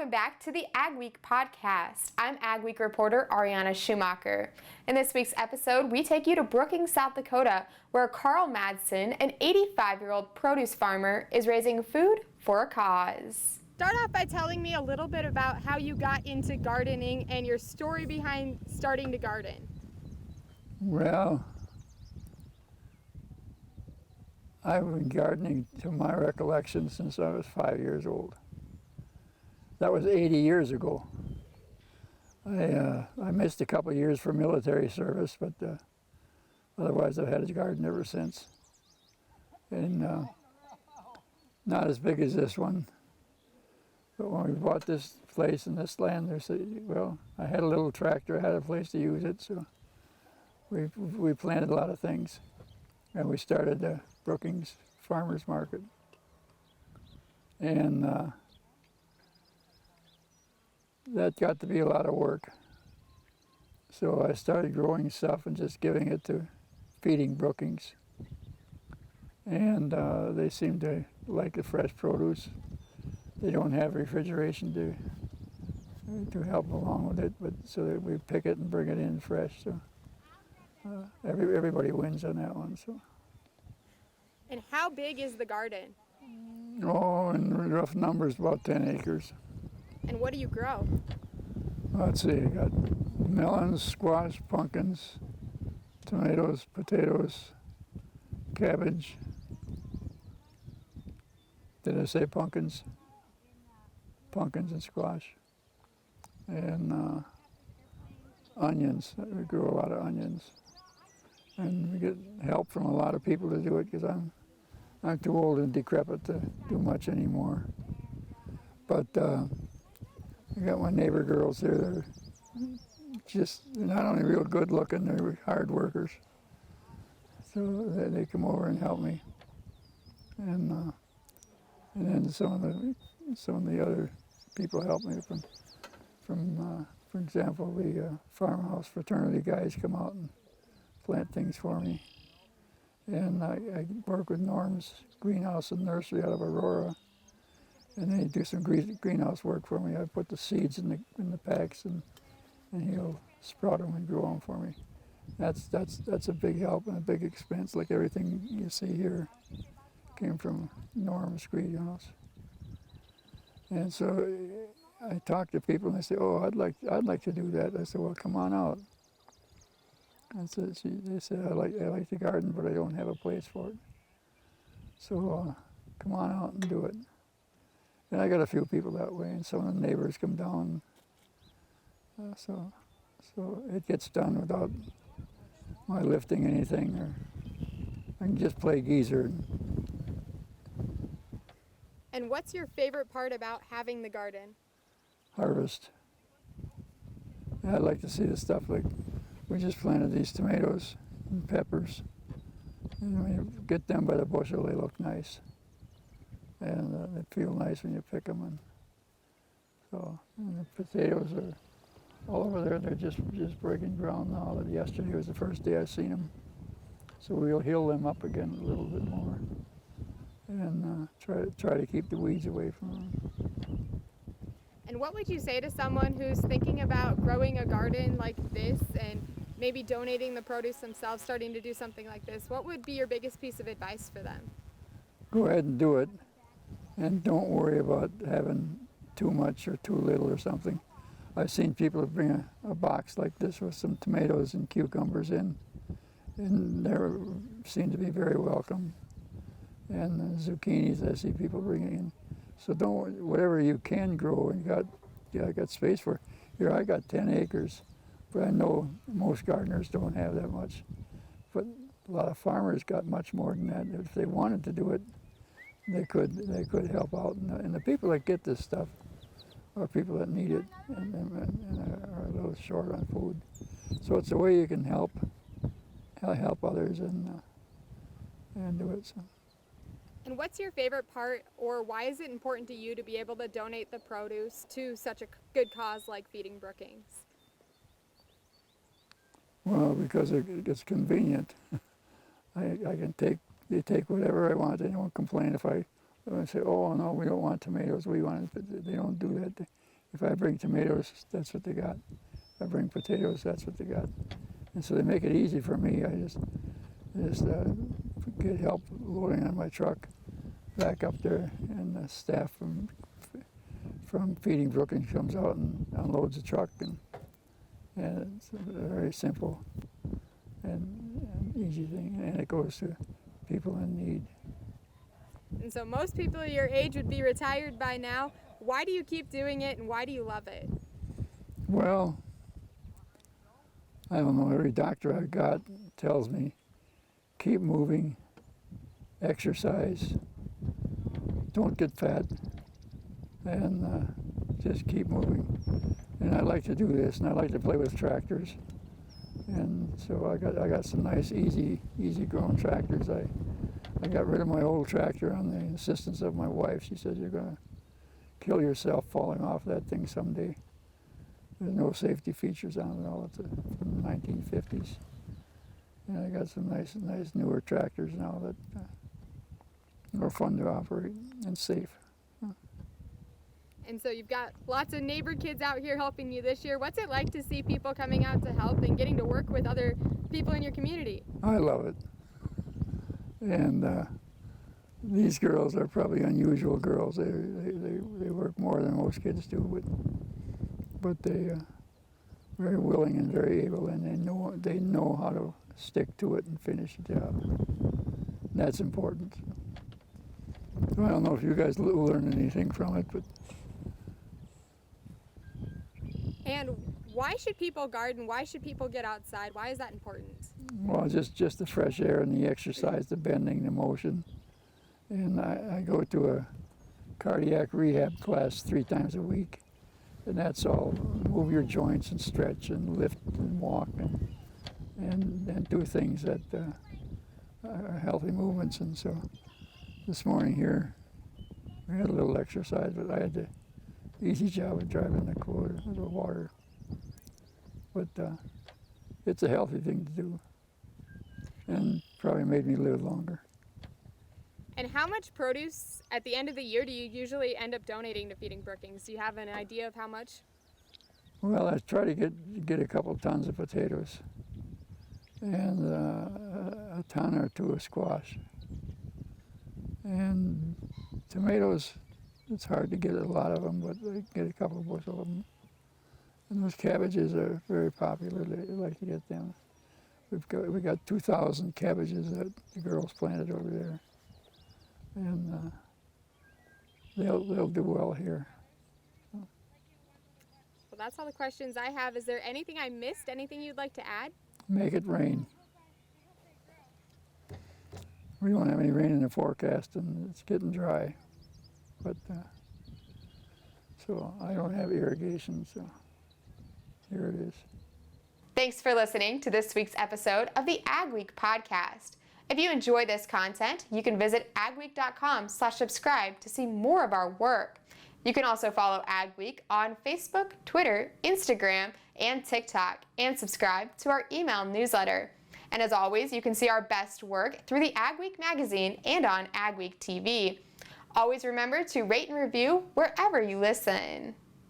welcome back to the Agweek podcast. I'm Agweek reporter Ariana Schumacher. In this week's episode, we take you to Brookings, South Dakota, where Carl Madsen, an 85-year-old produce farmer, is raising food for a cause. Start off by telling me a little bit about how you got into gardening and your story behind starting to garden. Well, I've been gardening to my recollection since I was 5 years old. That was 80 years ago. I missed a couple of years for military service, but otherwise I've had a garden ever since. And not as big as this one, but when we bought this place and this land, they said, well, I had a little tractor, I had a place to use it, so we planted a lot of things. And we started the Brookings Farmers Market. And that got to be a lot of work. So I started growing stuff and just giving it to feeding Brookings. And they seem to like the fresh produce. They don't have refrigeration to help along with it, but so that we pick it and bring it in fresh. So everybody wins on that one. So. And how big is the garden? Oh, in rough numbers, about 10 acres. And what do you grow? Let's see, I got melons, squash, pumpkins, tomatoes, potatoes, cabbage. Did I say pumpkins? Pumpkins and squash. And onions. We grow a lot of onions. And we get help from a lot of people to do it because I'm too old and decrepit to do much anymore. But I got my neighbor girls there. They're not only real good looking, they're hard workers. So they come over and help me. And then some of the other people help me from for example, the farmhouse fraternity guys come out and plant things for me. And I work with Norm's greenhouse and nursery out of Aurora. And they do some greenhouse work for me. I put the seeds in the packs and he'll sprout them and grow them for me. That's a big help and a big expense. Like everything you see here came from Norm's greenhouse. And so I talk to people and they say, "Oh, I'd like to do that." I said, "Well, come on out." And so they said, I like to garden, but I don't have a place for it. So come on out and do it. And I got a few people that way, and some of the neighbors come down. So it gets done without my lifting anything, or I can just play geezer. And what's your favorite part about having the garden? Harvest. Yeah, I'd like to see the stuff like we just planted these tomatoes and peppers. And when you get them by the bushel, they look nice. And they feel nice when you pick them. And the potatoes are all over there. They're just breaking ground now. Yesterday was the first day I've seen them. So we'll hill them up again a little bit more. And try to keep the weeds away from them. And what would you say to someone who's thinking about growing a garden like this and maybe donating the produce themselves, starting to do something like this? What would be your biggest piece of advice for them? Go ahead and do it. And don't worry about having too much or too little or something. I've seen people bring a box like this with some tomatoes and cucumbers in, and they seem to be very welcome. And zucchinis I see people bringing in. So whatever you can grow, and I got space for. Here I got 10 acres, but I know most gardeners don't have that much. But a lot of farmers got much more than that. If they wanted to do it, they could help out. And the people that get this stuff are people that need it and are a little short on food. So it's a way you can help others and do it. So. And what's your favorite part, or why is it important to you to be able to donate the produce to such a good cause like feeding Brookings? Well, because it's convenient. I can take whatever I want. They don't complain if I say, "Oh no, we don't want tomatoes. We want it." But they don't do that. If I bring tomatoes, that's what they got. If I bring potatoes, that's what they got. And so they make it easy for me. I just get help loading on my truck back up there, and the staff from Feeding Brookings comes out and unloads the truck, and it's a very simple and easy thing, and it goes to people in need. And so most people your age would be retired by now. Why do you keep doing it, and why do you love it? Well, I don't know, every doctor I've got tells me, keep moving, exercise, don't get fat, and just keep moving. And I like to do this, and I like to play with tractors. And so I got some nice, easy growing tractors. I got rid of my old tractor on the insistence of my wife. She said, you're gonna kill yourself falling off that thing someday. There's no safety features on it at all. It's from the 1950s. And I got some nice newer tractors now that are fun to operate and safe. And so you've got lots of neighbor kids out here helping you this year. What's it like to see people coming out to help and getting to work with other people in your community? I love it. And these girls are probably unusual girls. They work more than most kids do, but they very willing and very able, and they know how to stick to it and finish the job. And that's important. So I don't know if you guys learned anything from it, but. And why should people garden? Why should people get outside? Why is that important? Well, just the fresh air and the exercise, the bending, the motion. And I go to a cardiac rehab class 3 times a week. And that's all move your joints and stretch and lift and walk and do things that are healthy movements. And so this morning here, we had a little exercise, but I had the easy job of driving the quota, the water. But it's a healthy thing to do, and probably made me live longer. And how much produce at the end of the year do you usually end up donating to Feeding Brookings? Do you have an idea of how much? Well, I try to get a couple tons of potatoes, and a ton or 2 of squash, and tomatoes. It's hard to get a lot of them, but I get a couple of bushel of them. And those cabbages are very popular. They like to get them. We got 2,000 cabbages that the girls planted over there, and they'll do well here. Well, that's all the questions I have. Is there anything I missed? Anything you'd like to add? Make it rain. We don't have any rain in the forecast, and it's getting dry. But so I don't have irrigation, so here it is. Thanks for listening to this week's episode of the Agweek podcast. If you enjoy this content, you can visit agweek.com/subscribe to see more of our work. You can also follow Agweek on Facebook, Twitter, Instagram, and TikTok, and subscribe to our email newsletter. And as always, you can see our best work through the Agweek magazine and on Agweek TV. Always remember to rate and review wherever you listen.